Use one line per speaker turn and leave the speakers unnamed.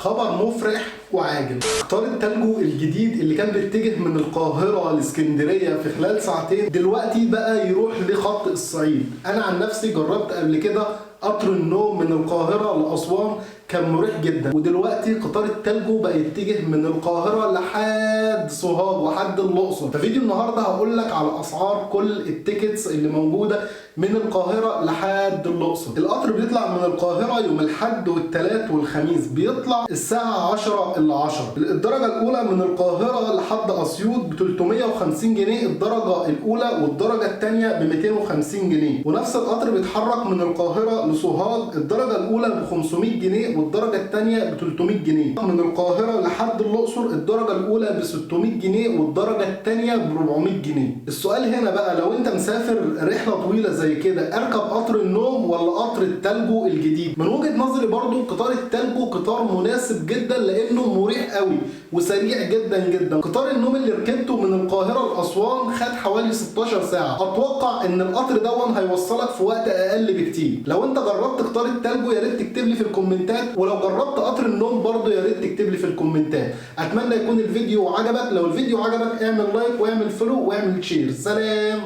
خبر مفرح وعاجل. قطار التانجو الجديد اللي كان بيتجه من القاهرة لاسكندرية في خلال ساعتين دلوقتي بقى يروح لخط الصعيد. أنا عن نفسي جربت قبل كده قطر النوم من القاهرة لأسوان، كان مريح جدا. ودلوقتي قطار التانجو بقى يتجه من القاهرة لحد سوهاج وحد الأقصر. ففيديو النهارده هقول لك على أسعار كل التيكتس اللي موجودة من القاهرة لحد الأقصر. القطر بيطلع من القاهرة يوم الأحد والثلاث والخميس، بيطلع الساعة 10 إلا 10. الدرجة الأولى من القاهرة لحد أسيوط ب 350 جنيه الدرجة الأولى، والدرجة الثانية ب 250 جنيه. ونفس القطر بيتحرك من القاهرة لسوهاج، الدرجة الأولى ب 500 جنيه والدرجة الثانية ب 300 جنيه. من القاهرة لحد الأقصر الدرجة الأولى ب 600 جنيه والدرجة الثانية ب 400 جنيه. السؤال هنا بقى، لو أنت مسافر رحلة طويلة زي كده، أركب قطر النوم ولا قطر التانجو الجديد؟ من وجهة نظري برضو قطار التانجو قطار مناسب جدا لأنه مريح قوي وسريع جدا جدا. قطار النوم اللي ركبته من القاهرة لأسوان خد حوالي 16 ساعة. أتوقع إن القطر دون هيوصلك في وقت أقل بكتير. لو أنت جربت قطار التانجو يا ريت تكتب لي في الكومنتات، ولو جربت قطر النوم برضه يا ريت تكتب لي في الكومنتات. اتمنى يكون الفيديو عجبك. لو الفيديو عجبك اعمل لايك واعمل فولو واعمل شير. سلام.